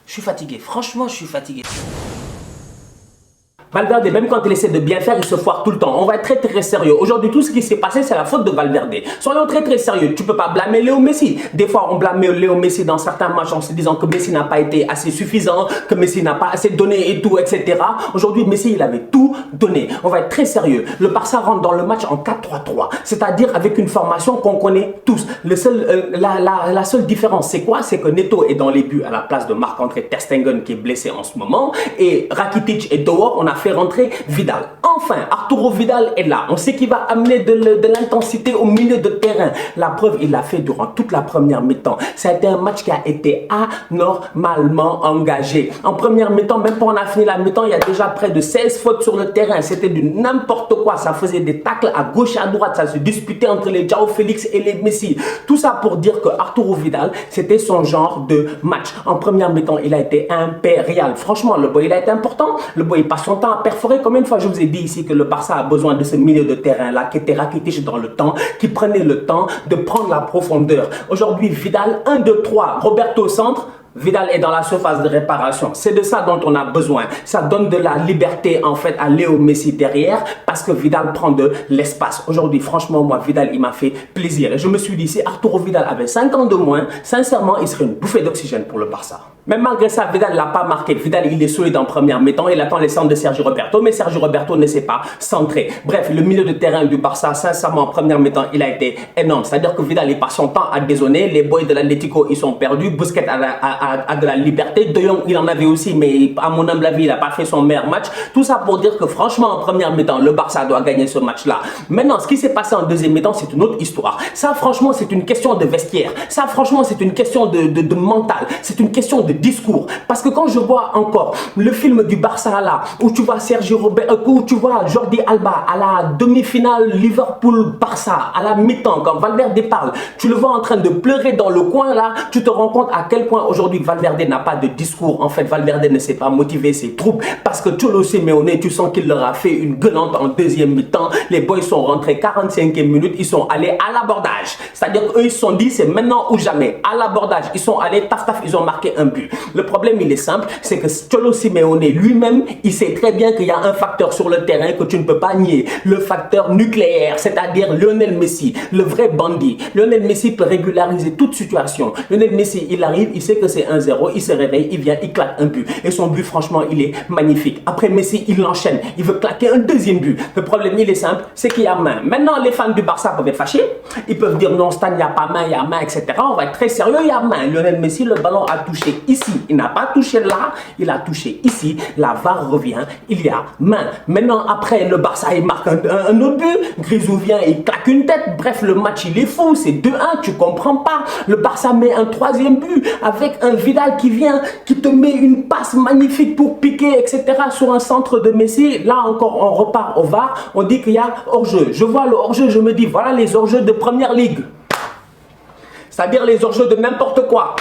Je suis fatigué, franchement, je suis fatigué. Valverde, même quand il essaie de bien faire, il se foire tout le temps. On va être très sérieux. Aujourd'hui, tout ce qui s'est passé, c'est la faute de Valverde. Soyons très sérieux. Tu peux pas blâmer Léo Messi. Des fois, on blâme Léo Messi dans certains matchs en se disant que Messi n'a pas été assez suffisant, que Messi n'a pas assez donné et tout, etc. Aujourd'hui, Messi, il avait tout donné. On va être très sérieux. Le Barça rentre dans le match en 4-3-3, c'est-à-dire avec une formation qu'on connaît tous. La seule différence, c'est quoi? C'est que Neto est dans les buts à la place de Marc-André Ter Stegen qui est blessé en ce moment, et Rakitic est dehors. On a fait rentrer Vidal. Enfin, Arturo Vidal est là. On sait qu'il va amener de l'intensité au milieu de terrain. La preuve, il l'a fait durant toute la première mi-temps. Ça a été un match qui a été anormalement engagé. En première mi-temps, même quand on a fini la mi-temps, il y a déjà près de 16 fautes sur le terrain. C'était du n'importe quoi. Ça faisait des tacles à gauche et à droite. Ça se disputait entre les João Félix et les Messi. Tout ça pour dire que Arturo Vidal, c'était son genre de match. En première mi-temps, il a été impérial. Franchement, le boy, il a été important. Le boy, il passe son temps à perforer. Combien de fois je vous ai dit ici que le Barça a besoin de ce milieu de terrain-là, qui était Rakitic dans le temps, qui prenait le temps de prendre la profondeur. Aujourd'hui, Vidal, 1, 2, 3, Roberto au centre. Vidal est dans la surface de réparation. C'est de ça dont on a besoin. Ça donne de la liberté en fait à Léo Messi derrière parce que Vidal prend de l'espace. Aujourd'hui, franchement, moi, Vidal, il m'a fait plaisir. Et je me suis dit, si Arturo Vidal avait 5 ans de moins, sincèrement, il serait une bouffée d'oxygène pour le Barça. Mais malgré ça, Vidal ne l'a pas marqué. Vidal, il est solide en première mi-temps. Il attend les centres de Sergio Roberto, mais Sergio Roberto ne sait pas centrer. Bref, le milieu de terrain du Barça, sincèrement, en première mi-temps, il a été énorme. C'est-à-dire que Vidal, il passe son temps à dézonner. Les boys de l'Atlético, ils sont perdus. Busquets a de la liberté. De Jong, il en avait aussi, mais à mon humble avis, il n'a pas fait son meilleur match. Tout ça pour dire que franchement, en première mi-temps, le Barça doit gagner ce match-là. Maintenant, ce qui s'est passé en deuxième mi-temps, c'est une autre histoire. Ça, franchement, c'est une question de vestiaire. Ça, franchement, c'est une question de mental. C'est une question de discours. Parce que quand je vois encore le film du Barça là, où tu vois Sergio Roberto, où tu vois Jordi Alba à la demi-finale Liverpool-Barça, à la mi-temps, quand Valverde parle, tu le vois en train de pleurer dans le coin là, tu te rends compte à quel point aujourd'hui Valverde n'a pas de discours. En fait, Valverde ne sait pas motiver ses troupes parce que Cholo Simeone, tu sens qu'il leur a fait une gueulante en deuxième mi-temps. Les boys sont rentrés 45e minute, ils sont allés à l'abordage. C'est-à-dire qu'eux, ils se sont dit, c'est maintenant ou jamais. À l'abordage, ils sont allés, taf, ils ont marqué un but. Le problème, il est simple, c'est que Cholo Simeone lui-même, il sait très bien qu'il y a un facteur sur le terrain que tu ne peux pas nier. Le facteur nucléaire, c'est-à-dire Lionel Messi, le vrai bandit. Lionel Messi peut régulariser toute situation. Lionel Messi, il arrive, il sait que c'est 1-0, il se réveille, il vient, il claque un but. Et son but, franchement, il est magnifique. Après Messi, il l'enchaîne. Il veut claquer un deuxième but. Le problème, il est simple, c'est qu'il y a main. Maintenant, les fans du Barça peuvent être fâchés. Ils peuvent dire non, Stan, il n'y a pas main, il y a main, etc. On va être très sérieux, il y a main. Lionel Messi, le ballon a touché ici. Il n'a pas touché là, il a touché ici. La VAR revient, il y a main. Maintenant, après, le Barça, il marque un autre but. Grisou vient, il claque une tête. Bref, le match, il est fou. C'est 2-1, tu comprends pas. Le Barça met un troisième but avec un Vidal qui vient, qui te met une passe magnifique pour piquer, etc. sur un centre de Messi. Là encore, on repart au VAR. On dit qu'il y a hors-jeu. Je vois le hors-jeu, je me dis, voilà les hors-jeux de Première Ligue. C'est-à-dire les hors-jeux de n'importe quoi.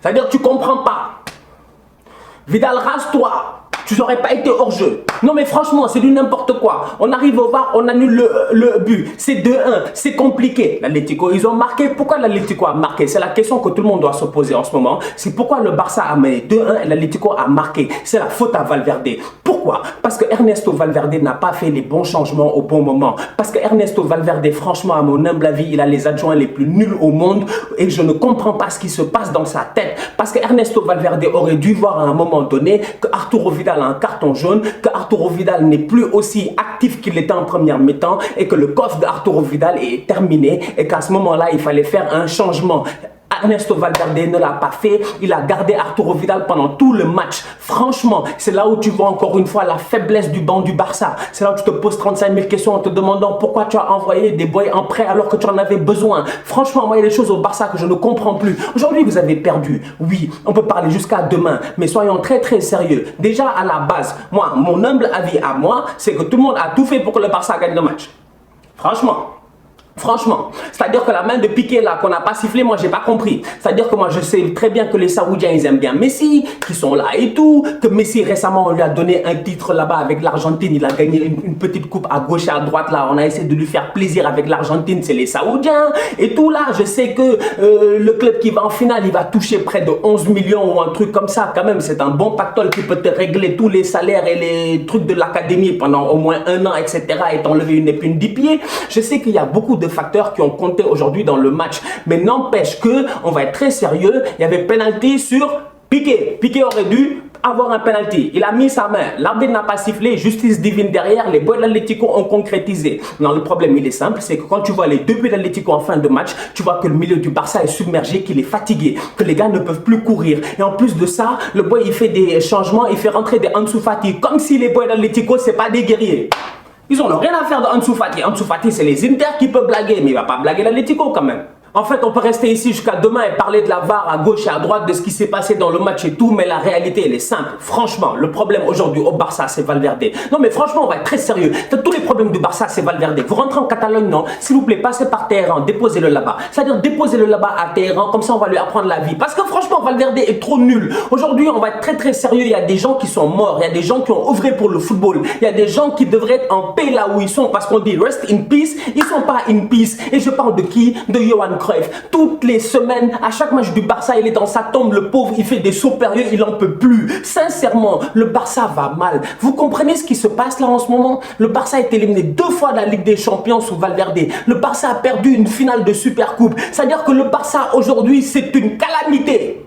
C'est-à-dire que tu comprends pas. Vidal, rase-toi. Tu n'aurais pas été hors jeu. Non mais franchement, c'est du n'importe quoi. On arrive au VAR, on annule le but. C'est 2-1, c'est compliqué. L'Atlético, ils ont marqué. Pourquoi l'Atlético a marqué? C'est la question que tout le monde doit se poser en ce moment. C'est pourquoi le Barça a mené 2-1 et l'Atlético a marqué. C'est la faute à Valverde. Pourquoi? Parce que Ernesto Valverde n'a pas fait les bons changements au bon moment. Parce que Ernesto Valverde, franchement, à mon humble avis, il a les adjoints les plus nuls au monde et je ne comprends pas ce qui se passe dans sa tête. Parce que Ernesto Valverde aurait dû voir à un moment donné que Arturo Vidal a un carton jaune, que Arturo Vidal n'est plus aussi actif qu'il était en première mi-temps et que le coffre d'Arturo Vidal est terminé et qu'à ce moment-là, il fallait faire un changement. Ernesto Valverde ne l'a pas fait. Il a gardé Arturo Vidal pendant tout le match. Franchement, c'est là où tu vois encore une fois la faiblesse du banc du Barça. C'est là où tu te poses 35 000 questions en te demandant pourquoi tu as envoyé des boys en prêt alors que tu en avais besoin. Franchement, moi, il y a des choses au Barça que je ne comprends plus. Aujourd'hui, vous avez perdu. Oui, on peut parler jusqu'à demain, mais soyons très sérieux. Déjà, à la base, moi, mon humble avis à moi, c'est que tout le monde a tout fait pour que le Barça gagne le match. Franchement. Franchement, c'est-à-dire que la main de Piqué là qu'on n'a pas sifflé, moi j'ai pas compris. C'est-à-dire que moi je sais très bien que les Saoudiens ils aiment bien Messi, qui sont là et tout, que Messi récemment on lui a donné un titre là-bas avec l'Argentine, il a gagné une petite coupe à gauche et à droite là, on a essayé de lui faire plaisir avec l'Argentine, c'est les Saoudiens et tout là. Je sais que le club qui va en finale, il va toucher près de 11 millions ou un truc comme ça. Quand même, c'est un bon pactole qui peut te régler tous les salaires et les trucs de l'académie pendant au moins un an, etc. et t'enlever une épine du pied. Je sais qu'il y a beaucoup de facteurs qui ont compté aujourd'hui dans le match. Mais n'empêche que, on va être très sérieux, il y avait penalty sur Piqué. Piqué aurait dû avoir un penalty. Il a mis sa main. L'arbitre n'a pas sifflé. Justice divine derrière. Les boys d'Atlético ont concrétisé. Non, le problème, il est simple. C'est que quand tu vois les deux buts d'Atlético en fin de match, tu vois que le milieu du Barça est submergé, qu'il est fatigué, que les gars ne peuvent plus courir. Et en plus de ça, le boy, il fait des changements. Il fait rentrer des Ansu Fati. Comme si les boys d'Atlético, c'est pas des guerriers. Ils n'ont rien à faire de Ansu Fati. Ansu Fati, c'est les Inter qui peuvent blaguer, mais il ne va pas blaguer l'Atlético quand même. En fait, on peut rester ici jusqu'à demain et parler de la VAR à gauche et à droite, de ce qui s'est passé dans le match et tout, mais la réalité, elle est simple. Franchement, le problème aujourd'hui au Barça, c'est Valverde. Non, mais franchement, on va être très sérieux. Tous les problèmes du Barça, c'est Valverde. Vous rentrez en Catalogne, non? S'il vous plaît, passez par Téhéran, déposez-le là-bas. C'est-à-dire, déposez-le là-bas à Téhéran, comme ça, on va lui apprendre la vie. Parce que franchement, Valverde est trop nul. Aujourd'hui, on va être très, très sérieux. Il y a des gens qui sont morts. Il y a des gens qui ont œuvré pour le football. Il y a des gens qui devraient être en paix là où ils sont, parce qu'on dit rest in peace. Ils sont pas in peace. Et je parle de qui? De Johan Cruyff. Toutes les semaines, à chaque match du Barça, il est dans sa tombe, le pauvre, il fait des sauts périlleux, il n'en peut plus. Sincèrement, le Barça va mal. Vous comprenez ce qui se passe là en ce moment? Le Barça est éliminé 2 fois de la Ligue des Champions sous Valverde. Le Barça a perdu une finale de Supercoupe. C'est-à-dire que le Barça aujourd'hui, c'est une calamité.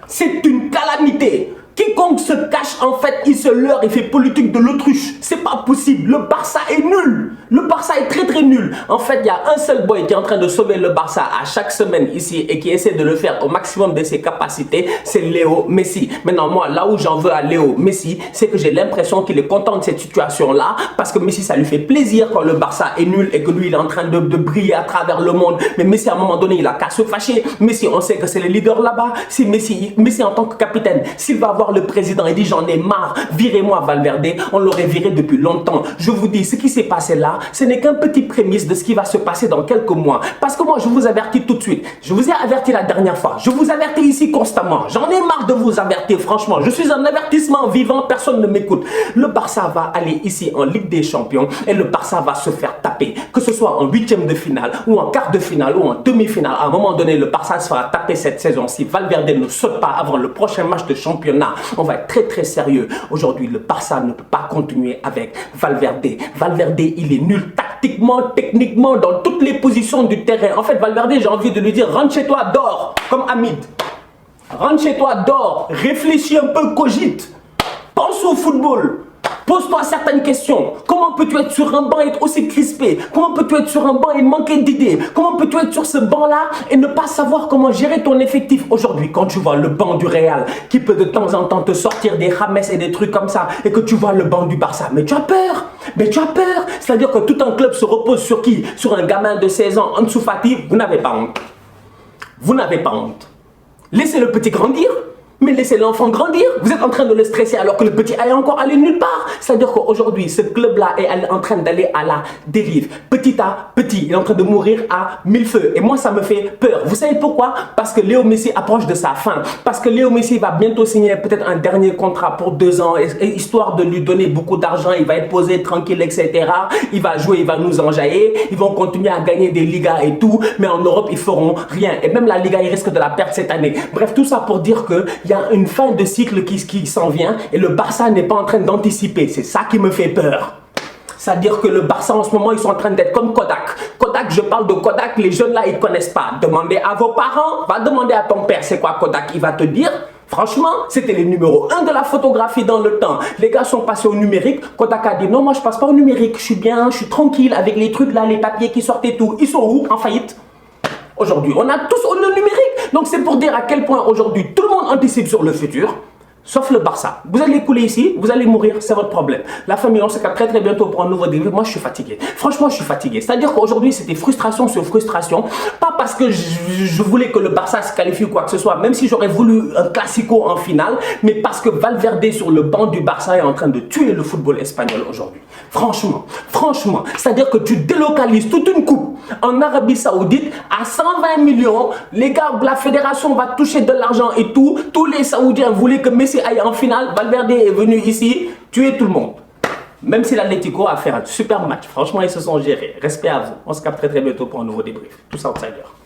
C'est une calamité. Quiconque se cache, en fait, il se leurre, il fait politique de l'autruche. C'est pas possible. Le Barça est nul. Le Barça est très très nul. En fait, il y a un seul boy qui est en train de sauver le Barça à chaque semaine ici et qui essaie de le faire au maximum de ses capacités, c'est Léo Messi. Maintenant, moi, là où j'en veux à Léo Messi, c'est que j'ai l'impression qu'il est content de cette situation-là parce que Messi, ça lui fait plaisir quand le Barça est nul et que lui, il est en train de briller à travers le monde. Mais Messi, à un moment donné, il a qu'à se fâcher. Messi, on sait que c'est le leader là-bas. Si Messi en tant que capitaine, s'il va voir le président et dit j'en ai marre, virez-moi Valverde, on l'aurait viré depuis longtemps. Je vous dis, ce qui s'est passé là, ce n'est qu'un petit prémisse de ce qui va se passer dans quelques mois. Parce que moi, je vous avertis tout de suite. Je vous ai averti la dernière fois. Je vous avertis ici constamment. J'en ai marre de vous avertir, franchement. Je suis un avertissement vivant, personne ne m'écoute. Le Barça va aller ici en Ligue des Champions et le Barça va se faire taper. Que ce soit en 8e de finale ou en quart de finale ou en demi-finale. À un moment donné, le Barça se fera taper cette saison. Si Valverde ne saute pas avant le prochain match de championnat, on va être très très sérieux. Aujourd'hui, le Barça ne peut pas continuer avec Valverde. Valverde, il est nul tactiquement, techniquement, dans toutes les positions du terrain. En fait, Valverde, j'ai envie de lui dire, rentre chez toi, dors, comme Hamid. Rentre chez toi, dors, réfléchis un peu, cogite. Pense au football. Pose-toi certaines questions. Comment peux-tu être sur un banc et être aussi crispé? Comment peux-tu être sur un banc et manquer d'idées? Comment peux-tu être sur ce banc-là et ne pas savoir comment gérer ton effectif? Aujourd'hui, quand tu vois le banc du Real qui peut de temps en temps te sortir des James et des trucs comme ça et que tu vois le banc du Barça, mais tu as peur. Mais tu as peur. C'est-à-dire que tout un club se repose sur qui? Sur un gamin de 16 ans, Ansu Fati. Vous n'avez pas honte. Vous n'avez pas honte. Laissez le petit grandir. Mais laissez l'enfant grandir. Vous êtes en train de le stresser alors que le petit est encore allé nulle part. C'est-à-dire qu'aujourd'hui, ce club-là est en train d'aller à la dérive. Petit à petit, il est en train de mourir à mille feux. Et moi, ça me fait peur. Vous savez pourquoi? Parce que Léo Messi approche de sa fin. Parce que Léo Messi va bientôt signer peut-être un dernier contrat pour 2 ans. Et histoire de lui donner beaucoup d'argent, il va être posé tranquille, etc. Il va jouer, il va nous enjailler. Ils vont continuer à gagner des Ligas et tout. Mais en Europe, ils feront rien. Et même la Liga, ils risquent de la perdre cette année. Bref, tout ça pour dire que il y a une fin de cycle qui s'en vient et le Barça n'est pas en train d'anticiper. C'est ça qui me fait peur. C'est-à-dire que le Barça en ce moment, ils sont en train d'être comme Kodak. Kodak, je parle de Kodak, les jeunes là, ils ne connaissent pas. Demandez à vos parents, va demander à ton père c'est quoi Kodak, il va te dire. Franchement, c'était les numéros 1 de la photographie dans le temps. Les gars sont passés au numérique. Kodak a dit non, moi je passe pas au numérique, je suis bien, je suis tranquille avec les trucs là, les papiers qui sortent et tout. Ils sont où? En faillite. Aujourd'hui, on a tous le numérique. Donc c'est pour dire à quel point aujourd'hui tout le monde anticipe sur le futur, sauf le Barça. Vous allez couler ici, vous allez mourir, c'est votre problème. La famille, on se capte très très bientôt pour un nouveau délire. Moi je suis fatigué. Franchement, je suis fatigué. C'est-à-dire qu'aujourd'hui c'était frustration sur frustration. Pas parce que je voulais que le Barça se qualifie ou quoi que ce soit, même si j'aurais voulu un classico en finale, mais parce que Valverde sur le banc du Barça est en train de tuer le football espagnol aujourd'hui. Franchement, c'est-à-dire que tu délocalises toute une coupe en Arabie Saoudite à 120 millions. Les gars, la fédération va toucher de l'argent et tout. Tous les Saoudiens voulaient que Messi aille en finale. Valverde est venu ici tuer tout le monde. Même si l'Atlético a fait un super match. Franchement, ils se sont gérés. Respect à vous. On se capte très bientôt pour un nouveau débrief. Tous outsiders.